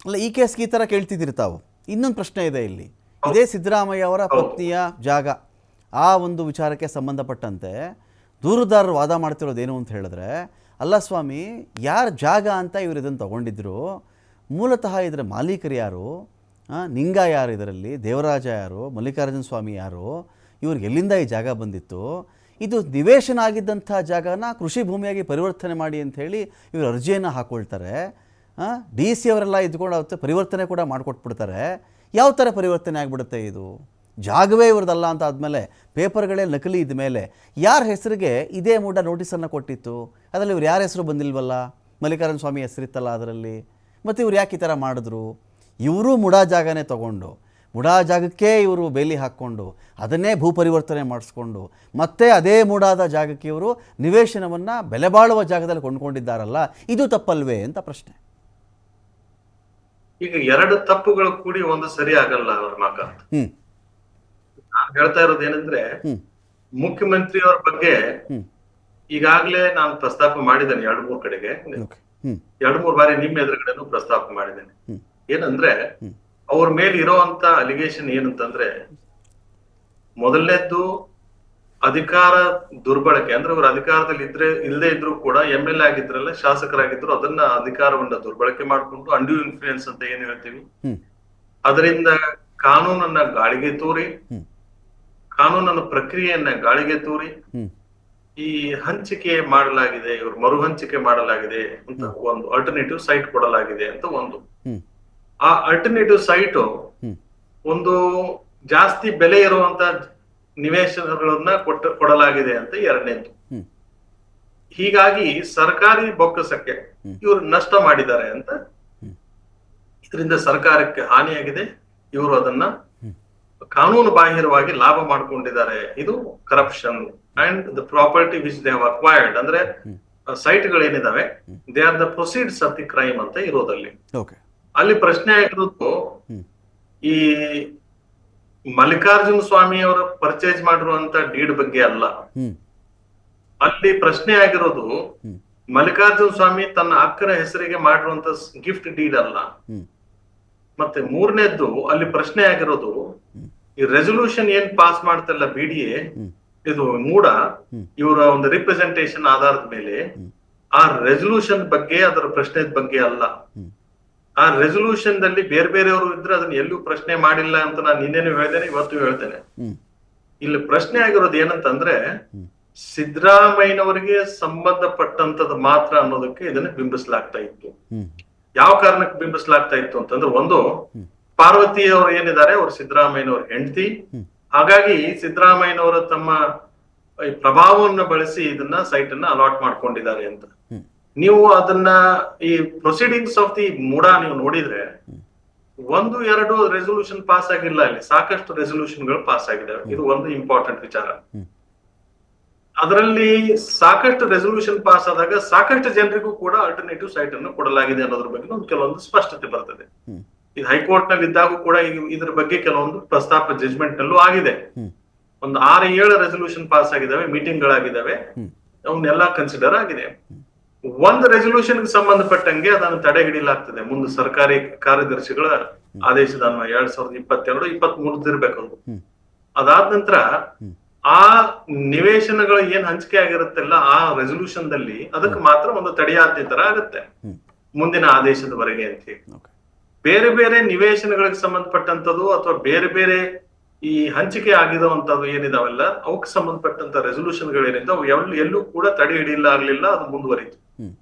ಅಲ್ಲ, ಈ ಕೇಸ್ಗೆ ಈ ಥರ ಕೇಳ್ತಿದ್ದೀರಿ ತಾವು. ಇನ್ನೊಂದು ಪ್ರಶ್ನೆ ಇದೆ ಇಲ್ಲಿ. ಇದೇ ಸಿದ್ದರಾಮಯ್ಯ ಅವರ ಪತ್ನಿಯ ಜಾಗ, ಆ ಒಂದು ವಿಚಾರಕ್ಕೆ ಸಂಬಂಧಪಟ್ಟಂತೆ ದೂರುದಾರರು ವಾದ ಮಾಡ್ತಿರೋದೇನು ಅಂತ ಹೇಳಿದ್ರೆ, ಅಲ್ಲ ಸ್ವಾಮಿ, ಯಾರ ಜಾಗ ಅಂತ ಇವರು ಇದನ್ನು ತಗೊಂಡಿದ್ರು, ಮೂಲತಃ ಇದರ ಮಾಲೀಕರು ಯಾರು, ನಿಂಗ ಯಾರು, ಇದರಲ್ಲಿ ದೇವರಾಜ ಯಾರು, ಮಲ್ಲಿಕಾರ್ಜುನ ಸ್ವಾಮಿ ಯಾರು, ಇವ್ರಿಗೆ ಎಲ್ಲಿಂದ ಈ ಜಾಗ ಬಂದಿತ್ತು, ಇದು ನಿವೇಶನ ಆಗಿದ್ದಂಥ ಜಾಗನ ಕೃಷಿ ಭೂಮಿಯಾಗಿ ಪರಿವರ್ತನೆ ಮಾಡಿ ಅಂಥೇಳಿ ಇವರು ಅರ್ಜಿಯನ್ನು ಹಾಕ್ಕೊಳ್ತಾರೆ. ಡಿ ಸಿ ಅವರೆಲ್ಲ ಇದ್ಕೊಂಡು ಅವತ್ತು ಪರಿವರ್ತನೆ ಕೂಡ ಮಾಡಿಕೊಟ್ಬಿಡ್ತಾರೆ. ಯಾವ ಥರ ಪರಿವರ್ತನೆ ಆಗಿಬಿಡುತ್ತೆ ಇದು? ಜಾಗವೇ ಇವ್ರದ್ದಲ್ಲ ಅಂತ ಆದಮೇಲೆ, ಪೇಪರ್ಗಳೇ ನಕಲಿ ಇದ್ದ ಮೇಲೆ ಯಾರ ಹೆಸರಿಗೆ ಇದೇ ಮೂಡ ನೋಟಿಸನ್ನು ಕೊಟ್ಟಿತ್ತು? ಅದರಲ್ಲಿ ಇವ್ರು ಯಾರ ಹೆಸರು ಬಂದಿಲ್ವಲ್ಲ, ಮಲ್ಲಿಕಾರ್ಜುನ ಸ್ವಾಮಿ ಹೆಸರಿತ್ತಲ್ಲ ಅದರಲ್ಲಿ. ಮತ್ತು ಇವ್ರು ಯಾಕೆ ಈ ಥರ ಮಾಡಿದ್ರು? ಇವರು ಮುಡಾ ಜಾಗನೇ ತೊಗೊಂಡು, ಮುಡಾ ಜಾಗಕ್ಕೆ ಇವರು ಬೇಲಿ ಹಾಕ್ಕೊಂಡು ಅದನ್ನೇ ಭೂ ಪರಿವರ್ತನೆ ಮಾಡಿಸ್ಕೊಂಡು ಮತ್ತೆ ಅದೇ ಮೂಡಾದ ಜಾಗಕ್ಕೆ ಇವರು ನಿವೇಶನವನ್ನು ಬೆಲೆ ಬಾಳುವ ಜಾಗದಲ್ಲಿ ಕೊಂಡ್ಕೊಂಡಿದ್ದಾರಲ್ಲ, ಇದು ತಪ್ಪಲ್ವೇ ಅಂತ ಪ್ರಶ್ನೆ. ಈಗ ಎರಡು ತಪ್ಪುಗಳು ಕೂಡಿ ಒಂದು ಸರಿ ಆಗಲ್ಲ ಅವ್ರ ಮಾಕಾಂತ. ನಾನು ಹೇಳ್ತಾ ಇರೋದು ಏನಂದ್ರೆ, ಮುಖ್ಯಮಂತ್ರಿ ಅವ್ರ ಬಗ್ಗೆ ಈಗಾಗ್ಲೇ ನಾನು ಪ್ರಸ್ತಾಪ ಮಾಡಿದ್ದೇನೆ 2-3 ಕಡೆಗೆ, 2-3 ಬಾರಿ ನಿಮ್ಮ ಎದುರುಗಡೆನೂ ಪ್ರಸ್ತಾಪ ಮಾಡಿದ್ದೇನೆ. ಏನಂದ್ರೆ, ಅವ್ರ ಮೇಲೆ ಇರೋಂತ ಅಲಿಗೇಷನ್ ಏನಂತಂದ್ರೆ, ಮೊದಲನೇದ್ದು ಅಧಿಕಾರ ದುರ್ಬಳಕೆ. ಅಂದ್ರೆ ಅವ್ರ ಅಧಿಕಾರದಲ್ಲಿ ಇಲ್ಲದೆ ಇದ್ರು ಕೂಡ MLA ಆಗಿದ್ರಲ್ಲ, ಶಾಸಕರಾಗಿದ್ರು, ಅದನ್ನ ಅಧಿಕಾರವನ್ನ ದುರ್ಬಳಕೆ ಮಾಡ್ಕೊಂಡು ಅಂಡ್ಯೂ ಇನ್ಫ್ಲೂಯೆನ್ಸ್ ಅಂತ ಏನ್ ಹೇಳ್ತೀವಿ, ಅದರಿಂದ ಕಾನೂನನ್ನ ಗಾಳಿಗೆ ತೂರಿ, ಕಾನೂನನ್ನ ಪ್ರಕ್ರಿಯೆಯನ್ನ ಗಾಳಿಗೆ ತೂರಿ ಈ ಹಂಚಿಕೆ ಮಾಡಲಾಗಿದೆ, ಇವ್ರು ಮರು ಹಂಚಿಕೆ ಮಾಡಲಾಗಿದೆ ಅಂತ ಒಂದು ಆಲ್ಟರ್ನೇಟಿವ್ ಸೈಟ್ ಕೊಡಲಾಗಿದೆ ಅಂತ ಒಂದು. ಆ ಆಲ್ಟರ್ನೇಟಿವ್ ಸೈಟ್ ಒಂದು ಜಾಸ್ತಿ ಬೆಲೆ ಇರುವಂತ ನಿವೇಶನಗಳನ್ನ ಕೊಡಲಾಗಿದೆ ಅಂತ ಎರಡನೇದು. ಹೀಗಾಗಿ ಸರ್ಕಾರಿ ಬೊಕ್ಕಸಕ್ಕೆ ಇವರು ನಷ್ಟ ಮಾಡಿದ್ದಾರೆ ಅಂತ, ಇದರಿಂದ ಸರ್ಕಾರಕ್ಕೆ ಹಾನಿಯಾಗಿದೆ, ಇವರು ಅದನ್ನ ಕಾನೂನು ಬಾಹಿರವಾಗಿ ಲಾಭ ಮಾಡ್ಕೊಂಡಿದ್ದಾರೆ, ಇದು corruption and the property which they have acquired. ಅಂದ್ರೆ ಸೈಟ್ಗಳೇನಿದಾವೆ, they are the proceeds of the crime ಅಂತ ಇರೋದಲ್ಲಿ. ಅಲ್ಲಿ ಪ್ರಶ್ನೆ ಆಗಿರೋದು, ಈ ಮಲ್ಲಿಕಾರ್ಜುನ ಸ್ವಾಮಿ ಅವರ ಪರ್ಚೇಸ್ ಮಾಡಿರುವಂತ ಡೀಡ್ ಬಗ್ಗೆ ಅಲ್ಲ. ಅಲ್ಲಿ ಪ್ರಶ್ನೆ ಆಗಿರೋದು, ಮಲ್ಲಿಕಾರ್ಜುನ ಸ್ವಾಮಿ ತನ್ನ ಅಕ್ಕನ ಹೆಸರಿಗೆ ಮಾಡಿರುವಂತ ಗಿಫ್ಟ್ ಡೀಡ್ ಅಲ್ಲ. ಮತ್ತೆ ಮೂರನೇದ್ದು ಅಲ್ಲಿ ಪ್ರಶ್ನೆ ಆಗಿರೋದು, ಈ ರೆಸೊಲ್ಯೂಷನ್ ಏನ್ ಪಾಸ್ ಮಾಡ್ತಲ್ಲ BDA, ಇದು ಮೂಡ ಇವರ ಒಂದು ರಿಪ್ರೆಸೆಂಟೇಷನ್ ಆಧಾರದ ಮೇಲೆ, ಆ ರೆಸೊಲ್ಯೂಷನ್ ಬಗ್ಗೆ, ಅದರ ಪ್ರಶ್ನೆ ಬಗ್ಗೆ ಅಲ್ಲ. ಆ ರೆಸೊಲ್ಯೂಷನ್ ದಲ್ಲಿ ಬೇರೆ ಬೇರೆಯವರು ಇದ್ರೆ ಅದನ್ನ ಎಲ್ಲೂ ಪ್ರಶ್ನೆ ಮಾಡಿಲ್ಲ ಅಂತ ನಾನು ನಿನ್ನೆನೂ ಹೇಳ್ತೇನೆ, ಇವತ್ತು ಹೇಳ್ತೇನೆ. ಇಲ್ಲಿ ಪ್ರಶ್ನೆ ಆಗಿರೋದು ಏನಂತಂದ್ರೆ, ಸಿದ್ದರಾಮಯ್ಯನವರಿಗೆ ಸಂಬಂಧಪಟ್ಟಂತದ್ದು ಮಾತ್ರ ಅನ್ನೋದಕ್ಕೆ ಇದನ್ನ ಬಿಂಬಿಸಲಾಗ್ತಾ ಇತ್ತು. ಯಾವ ಕಾರಣಕ್ಕೆ ಬಿಂಬಿಸಲಾಗ್ತಾ ಇತ್ತು ಅಂತಂದ್ರೆ, ಒಂದು, ಪಾರ್ವತಿ ಅವರು ಏನಿದ್ದಾರೆ ಅವ್ರು ಸಿದ್ದರಾಮಯ್ಯನವ್ರ ಹೆಂಡತಿ, ಹಾಗಾಗಿ ಸಿದ್ದರಾಮಯ್ಯನವರು ತಮ್ಮ ಪ್ರಭಾವವನ್ನು ಬಳಸಿ ಇದನ್ನ ಸೈಟ್ ಅನ್ನ ಅಲಾಟ್ ಮಾಡ್ಕೊಂಡಿದ್ದಾರೆ ಅಂತ. ನೀವು ಅದನ್ನ ಈ ಪ್ರೊಸೀಡಿಂಗ್ಸ್ ಆಫ್ ದಿ ಮೂಡಾ ನೀವು ನೋಡಿದ್ರೆ 1-2 ರೆಸೊಲ್ಯೂಷನ್ ಪಾಸ್ ಆಗಿಲ್ಲ, ಇಲ್ಲಿ ಸಾಕಷ್ಟು ರೆಸೊಲ್ಯೂಷನ್ ಗಳು ಪಾಸ್ ಆಗಿದ್ದಾವೆ. ಇದು ಒಂದು ಇಂಪಾರ್ಟೆಂಟ್ ವಿಚಾರ. ಅದರಲ್ಲಿ ಸಾಕಷ್ಟು ರೆಸೊಲ್ಯೂಷನ್ ಪಾಸ್ ಆದಾಗ ಸಾಕಷ್ಟು ಜನರಿಗೂ ಕೂಡ ಆಲ್ಟರ್ನೇಟಿವ್ ಸೈಟ್ ಅನ್ನು ಕೊಡಲಾಗಿದೆ ಅನ್ನೋದ್ರ ಬಗ್ಗೆ ಒಂದು ಕೆಲವೊಂದು ಸ್ಪಷ್ಟತೆ ಬರ್ತದೆ. ಇದು ಹೈಕೋರ್ಟ್ ನಲ್ಲಿ ಇದ್ದಾಗೂ ಕೂಡ ಇದ್ರ ಬಗ್ಗೆ ಕೆಲವೊಂದು ಪ್ರಸ್ತಾಪ ಜಜ್ಮೆಂಟ್ ನಲ್ಲೂ ಆಗಿದೆ. ಒಂದು 6-7 ರೆಸೊಲ್ಯೂಷನ್ ಪಾಸ್ ಆಗಿದ್ದಾವೆ, ಮೀಟಿಂಗ್ ಗಳಾಗಿದ್ದಾವೆ, ಅವನ್ನೆಲ್ಲ ಕನ್ಸಿಡರ್ ಆಗಿದೆ. ಒಂದು ರೆಸೊಲ್ಯೂಷನ್ ಸಂಬಂಧಪಟ್ಟಂಗೆ ಅದನ್ನು ತಡೆ ಹಿಡಿಯಲಾಗ್ತದೆ ಮುಂದೆ ಸರ್ಕಾರಿ ಕಾರ್ಯದರ್ಶಿಗಳ ಆದೇಶದ 2022-23 ಇರ್ಬೇಕು. ಅದಾದ ನಂತರ ಆ ನಿವೇಶನಗಳು ಏನ್ ಹಂಚಿಕೆ ಆಗಿರುತ್ತಲ್ಲ ಆ ರೆಸೊಲ್ಯೂಷನ್ ದಲ್ಲಿ ಅದಕ್ಕೆ ಮಾತ್ರ ಒಂದು ತಡೆಯಾಜ್ಞೆ ತರ ಆಗುತ್ತೆ ಮುಂದಿನ ಆದೇಶದವರೆಗೆ ಅಂತ ಹೇಳಿ. ಬೇರೆ ಬೇರೆ ನಿವೇಶನಗಳಿಗೆ ಸಂಬಂಧಪಟ್ಟಂತದ್ದು ಅಥವಾ ಬೇರೆ ಬೇರೆ ಈ ಹಂಚಿಕೆ ಆಗಿರುವಂತದ್ದು ಏನಿದಾವಲ್ಲ ಅವಕ್ಕೆ ಸಂಬಂಧಪಟ್ಟಂತ ರೆಸೊಲ್ಯೂಷನ್ ಗಳೇನಿದೆ ಅವು ಎಲ್ಲೂ ಕೂಡ ತಡೆ ಹಿಡಿಯಲ್ಲ ಆಗ್ಲಿಲ್ಲ, ಅದು ಮುಂದುವರಿತು.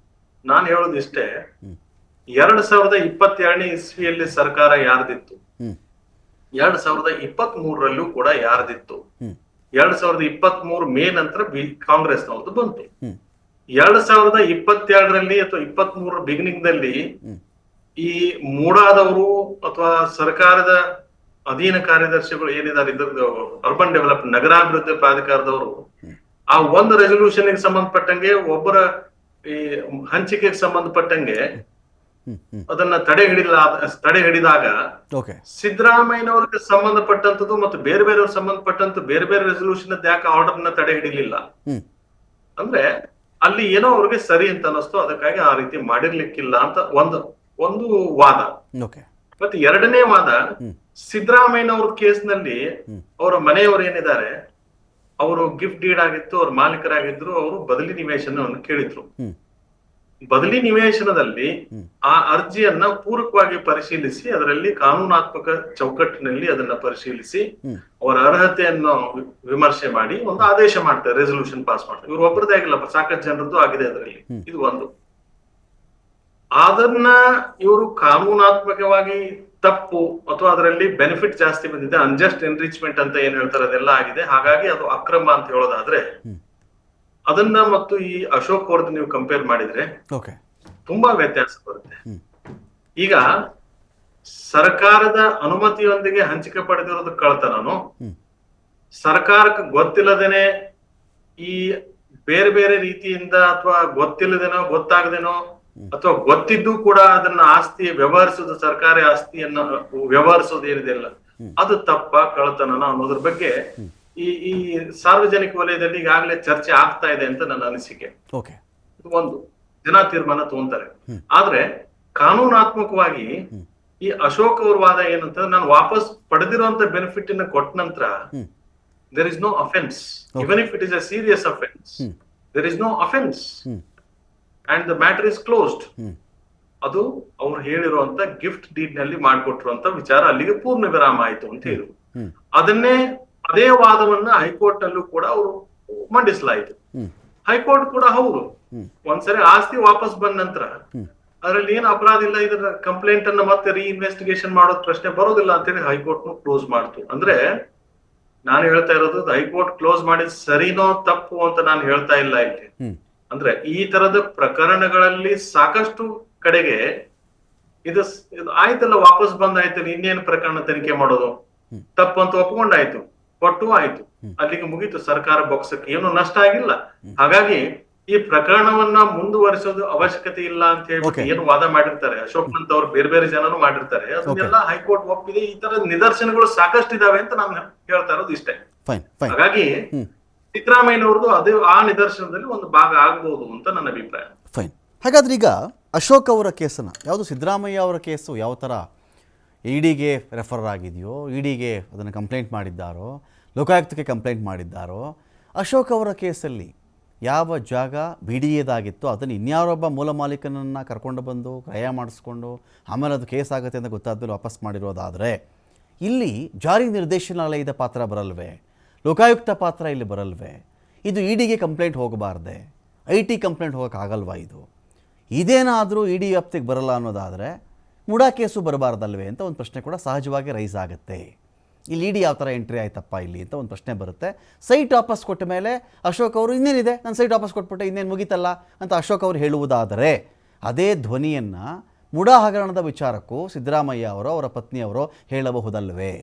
ನಾನು ಹೇಳೋದು ಇಷ್ಟೇ, 2022ನೇ ಇಸ್ವಿಯಲ್ಲಿ ಸರ್ಕಾರ ಯಾರ್ದಿತ್ತು, 2023ರಲ್ಲೂ ಕೂಡ ಯಾರ್ದಿತ್ತು, 2023 ಮೇ ನಂತರ ಕಾಂಗ್ರೆಸ್ನವ್ರದ್ದು ಬಂತು. 2022ರಲ್ಲಿ ಅಥವಾ 23 ಬಿಗಿನಿಂಗ್ ದಲ್ಲಿ ಈ ಮೂಡಾದವರು ಅಥವಾ ಸರ್ಕಾರದ ಅಧೀನ ಕಾರ್ಯದರ್ಶಿಗಳು ಏನಿದ್ದಾರೆ, ಇದ್ರದ್ದು ಅರ್ಬನ್ ಡೆವಲಪ್ಮೆಂಟ್ ನಗರಾಭಿವೃದ್ಧಿ ಪ್ರಾಧಿಕಾರದವರು ಆ ಒಂದು ರೆಸೊಲ್ಯೂಷನ್ ಸಂಬಂಧಪಟ್ಟಂಗೆ ಒಬ್ಬರ ಈ ಹಂಚಿಕೆಗೆ ಸಂಬಂಧಪಟ್ಟಂಗೆ ಅದನ್ನ ತಡೆ ಹಿಡಿದಾಗ ಸಿದ್ದರಾಮಯ್ಯನವ್ರಿಗೆ ಸಂಬಂಧಪಟ್ಟಂತದ್ದು ಮತ್ತು ಬೇರೆ ಬೇರೆಯವ್ರಿಗೆ ಸಂಬಂಧಪಟ್ಟಂತ ಬೇರೆ ಬೇರೆ ರೆಸೊಲ್ಯೂಷನ್ ಯಾಕೆ ಆರ್ಡರ್ ನ ತಡೆ ಹಿಡಿಲಿಲ್ಲ ಅಂದ್ರೆ ಅಲ್ಲಿ ಏನೋ ಅವ್ರಿಗೆ ಸರಿ ಅಂತ ಅನಿಸ್ತು, ಅದಕ್ಕಾಗಿ ಆ ರೀತಿ ಮಾಡಿರ್ಲಿಕ್ಕಿಲ್ಲ ಅಂತ ಒಂದು ಒಂದು ವಾದ. ಓಕೆ. ಮತ್ತೆ ಎರಡನೇ ವಾದ, ಸಿದ್ದರಾಮಯ್ಯನವ್ರ ಕೇಸ್ನಲ್ಲಿ ಅವರ ಮನೆಯವರು ಏನಿದ್ದಾರೆ, ಅವರು ಗಿಫ್ಟ್ ಡೀಡ್ ಆಗಿತ್ತು, ಅವ್ರ ಮಾಲೀಕರಾಗಿದ್ರು, ಅವರು ಬದಲಿ ನಿವೇಶನವನ್ನು ಕೇಳಿದ್ರು. ಬದಲಿ ನಿವೇಶನದಲ್ಲಿ ಆ ಅರ್ಜಿಯನ್ನ ಪೂರಕವಾಗಿ ಪರಿಶೀಲಿಸಿ, ಅದರಲ್ಲಿ ಕಾನೂನಾತ್ಮಕ ಚೌಕಟ್ಟಿನಲ್ಲಿ ಅದನ್ನ ಪರಿಶೀಲಿಸಿ, ಅವರ ಅರ್ಹತೆಯನ್ನು ವಿಮರ್ಶೆ ಮಾಡಿ ಒಂದು ಆದೇಶ ಮಾಡ್ತಾರೆ, ರೆಸಲ್ಯೂಷನ್ ಪಾಸ್ ಮಾಡ್ತಾರೆ. ಇವ್ರು ಒಬ್ಬರದೇ ಆಗಿಲ್ಲ, ಸಾಕಷ್ಟು ಜನರದ್ದು ಆಗಿದೆ ಅದರಲ್ಲಿ. ಇದು ಒಂದು. ಅದನ್ನ ಇವರು ಕಾನೂನಾತ್ಮಕವಾಗಿ ತಪ್ಪು ಅಥವಾ ಅದರಲ್ಲಿ ಬೆನಿಫಿಟ್ ಜಾಸ್ತಿ ಬಂದಿದೆ, ಅನ್ಜಸ್ಟ್ ಎನ್ರಿಚ್ಮೆಂಟ್ ಅಂತ ಏನ್ ಹೇಳ್ತಾರೆ ಅದೆಲ್ಲ ಆಗಿದೆ, ಹಾಗಾಗಿ ಅದು ಅಕ್ರಮ ಅಂತ ಹೇಳೋದಾದ್ರೆ, ಅದನ್ನ ಮತ್ತು ಈ ಅಶೋಕ್ ಅವ್ರದ್ದು ನೀವು ಕಂಪೇರ್ ಮಾಡಿದ್ರೆ ತುಂಬಾ ವ್ಯತ್ಯಾಸ ಬರುತ್ತೆ. ಈಗ ಸರ್ಕಾರದ ಅನುಮತಿಯೊಂದಿಗೆ ಹಂಚಿಕೆ ಪಡೆದಿರೋದು ಕಳ್ತನನು, ಸರ್ಕಾರಕ್ಕೆ ಗೊತ್ತಿಲ್ಲದೇನೆ ಈ ಬೇರೆ ಬೇರೆ ರೀತಿಯಿಂದ ಅಥವಾ ಗೊತ್ತಿಲ್ಲದೇನೋ ಗೊತ್ತಾಗದೇನೋ ಅಥವಾ ಗೊತ್ತಿದ್ದು ಕೂಡ ಅದನ್ನ ಆಸ್ತಿ ವ್ಯವಹರಿಸೋದು, ಸರ್ಕಾರಿ ಆಸ್ತಿಯನ್ನ ವ್ಯವಹರಿಸೋದು ಏನಿದೆಯಲ್ಲ ಅದು ತಪ್ಪ ಕಳ್ತನನ ಅನ್ನೋದ್ರ ಬಗ್ಗೆ ಈ ಸಾರ್ವಜನಿಕ ವಲಯದಲ್ಲಿ ಈಗಾಗಲೇ ಚರ್ಚೆ ಆಗ್ತಾ ಇದೆ ಅಂತ ನನ್ನ ಅನಿಸಿಕೆ. ಇದು ಒಂದು ಜನ ತೀರ್ಮಾನ ತಗೊಂತಾರೆ. ಆದ್ರೆ ಕಾನೂನಾತ್ಮಕವಾಗಿ ಈ ಅಶೋಕ್ ಅವ್ರ ವಾದ ಏನಂತ, ನಾನು ವಾಪಸ್ ಪಡೆದಿರುವಂತ ಬೆನಿಫಿಟ್ ಅನ್ನ ಕೊಟ್ಟ ನಂತರ there is no offence, even if it is a serious offence, there is no offence and the matter is closed. ಅದು ಅವ್ರು ಹೇಳಿರುವಂತ ಗಿಫ್ಟ್ ಡೀಡ್ ನಲ್ಲಿ ಮಾಡ್ಕೊಟ್ಟಿರುವಂತ ವಿಚಾರ ಅಲ್ಲಿಗೆ ಪೂರ್ಣ ವಿರಾಮ ಆಯ್ತು ಅಂತ ಹೇಳಿದ್ರು. ಅದೇ ವಾದವನ್ನ ಹೈಕೋರ್ಟ್ ನಲ್ಲೂ ಕೂಡ ಅವರು ಮಂಡಿಸಲಾಯಿತು. ಹೈಕೋರ್ಟ್ ಕೂಡ ಹೌದು, ಒಂದ್ಸರಿ ಆಸ್ತಿ ವಾಪಸ್ ಬಂದ ನಂತರ ಅದ್ರಲ್ಲಿ ಏನು ಅಪರಾಧ ಇಲ್ಲ, ಇದರ ಕಂಪ್ಲೇಂಟ್ ಅನ್ನ ಮತ್ತೆ ರೀಇನ್ವೆಸ್ಟಿಗೇಷನ್ ಮಾಡೋದ್ ಪ್ರಶ್ನೆ ಬರೋದಿಲ್ಲ ಅಂತ ಹೇಳಿ ಹೈಕೋರ್ಟ್ ಕ್ಲೋಸ್ ಮಾಡ್ತು. ಅಂದ್ರೆ ನಾನು ಹೇಳ್ತಾ ಇರೋದು ಹೈಕೋರ್ಟ್ ಕ್ಲೋಸ್ ಮಾಡಿದ್ ಸರಿನೋ ತಪ್ಪು ಅಂತ ನಾನು ಹೇಳ್ತಾ ಇಲ್ಲ ಇಲ್ಲಿ. ಅಂದ್ರೆ ಈ ತರದ ಪ್ರಕರಣಗಳಲ್ಲಿ ಸಾಕಷ್ಟು ಕಡೆಗೆ ಇದು ಆಯ್ತಲ್ಲ, ವಾಪಸ್ ಬಂದಾಯ್ತಲ್ಲ, ಇನ್ನೇನು ಪ್ರಕರಣ ತನಿಖೆ ಮಾಡೋದು, ತಪ್ಪು ಅಂತ ಒಪ್ಕೊಂಡಾಯ್ತು, ಕೊಟ್ಟು ಆಯ್ತು, ಅಲ್ಲಿಗೆ ಮುಗೀತು, ಸರ್ಕಾರ ಬೊಕ್ಸಕ್ಕೆ ಏನು ನಷ್ಟ ಆಗಿಲ್ಲ. ಹಾಗಾಗಿ ಈ ಪ್ರಕರಣವನ್ನ ಮುಂದುವರಿಸೋದು ಅವಶ್ಯಕತೆ ಇಲ್ಲ ಅಂತ ಹೇಳ್ಬಿಟ್ಟು ಏನು ವಾದ ಮಾಡಿರ್ತಾರೆ ಅಶೋಕ್ ಅಂತ ಅವ್ರು, ಬೇರೆ ಬೇರೆ ಜನರು ಮಾಡಿರ್ತಾರೆ, ಅದನ್ನೆಲ್ಲ ಹೈಕೋರ್ಟ್ ಒಪ್ಪಿದೆ. ಈ ತರದ ನಿದರ್ಶನಗಳು ಸಾಕಷ್ಟು ಇದಾವೆ ಅಂತ ನಾನು ಹೇಳ್ತಾ ಇರೋದು ಇಷ್ಟೇ. ಹಾಗಾಗಿ ಸಿದ್ದರಾಮಯ್ಯನವ್ರದ್ದು ಅದು ಆ ನಿದರ್ಶನದಲ್ಲಿ ಒಂದು ಭಾಗ ಆಗ್ಬಹುದು ಅಂತ ನನ್ನ ಅಭಿಪ್ರಾಯ. ಫೈನ್. ಹಾಗಾದ್ರೆ ಈಗ ಅಶೋಕ್ ಅವರ ಕೇಸನ್ನ, ಯಾವುದು ಸಿದ್ದರಾಮಯ್ಯ ಅವರ ಕೇಸು ಯಾವ ಥರ ಇಡಿಗೆ ರೆಫರ್ ಆಗಿದೆಯೋ, ಇಡಿಗೆ ಅದನ್ನು ಕಂಪ್ಲೇಂಟ್ ಮಾಡಿದ್ದಾರೋ, ಲೋಕಾಯುಕ್ತಕ್ಕೆ ಕಂಪ್ಲೇಂಟ್ ಮಾಡಿದ್ದಾರೋ, ಅಶೋಕ್ ಅವರ ಕೇಸಲ್ಲಿ ಯಾವ ಜಾಗ ಬಿಡಿಯದಾಗಿತ್ತು ಅದನ್ನು ಇನ್ಯಾರೊಬ್ಬ ಮೂಲ ಮಾಲೀಕನನ್ನು ಕರ್ಕೊಂಡು ಬಂದು ಕ್ರಯ ಮಾಡಿಸ್ಕೊಂಡು ಆಮೇಲೆ ಅದು ಕೇಸ್ ಆಗುತ್ತೆ ಅಂತ ಗೊತ್ತಾದ್ಮೇಲೆ ವಾಪಸ್ ಮಾಡಿರೋದಾದರೆ, ಇಲ್ಲಿ ಜಾರಿ ನಿರ್ದೇಶನಾಲಯದ ಪಾತ್ರ ಬರಲ್ವೇ, ಲೋಕಾಯುಕ್ತ ಪಾತ್ರ ಇಲ್ಲಿ ಬರಲ್ವೇ? ಇದು ಇಡಿಗೆ ಕಂಪ್ಲೇಂಟ್ ಹೋಗಬಾರ್ದೆ, IT ಕಂಪ್ಲೇಂಟ್ ಹೋಗೋಕ್ಕಾಗಲ್ವಾ? ಇದೇನಾದರೂ ಇಡಿ ವ್ಯಾಪ್ತಿಗೆ ಬರಲ್ಲ ಅನ್ನೋದಾದರೆ ಮುಡಾ ಕೇಸು ಬರಬಾರ್ದಲ್ವೇ ಅಂತ ಒಂದು ಪ್ರಶ್ನೆ ಕೂಡ ಸಹಜವಾಗಿ ರೈಸ್ ಆಗುತ್ತೆ. ಇಲ್ಲಿ ಇಡಿ ಯಾವ ಥರ ಎಂಟ್ರಿ ಆಯ್ತಪ್ಪ ಇಲ್ಲಿ ಅಂತ ಒಂದು ಪ್ರಶ್ನೆ ಬರುತ್ತೆ. ಸೈಟ್ ವಾಪಸ್ ಕೊಟ್ಟ ಮೇಲೆ ಅಶೋಕ್ ಅವರು ಇನ್ನೇನಿದೆ, ನಾನು ಸೈಟ್ ವಾಪಸ್ ಕೊಟ್ಬಿಟ್ಟೆ, ಇನ್ನೇನು ಮುಗೀತಲ್ಲ ಅಂತ ಅಶೋಕ್ ಅವರು ಹೇಳುವುದಾದರೆ, ಅದೇ ಧ್ವನಿಯನ್ನು ಮುಡಾ ಹಗರಣದ ವಿಚಾರಕ್ಕೂ ಸಿದ್ದರಾಮಯ್ಯ ಅವರ ಪತ್ನಿಯವರು ಹೇಳಬಹುದಲ್ವೇ?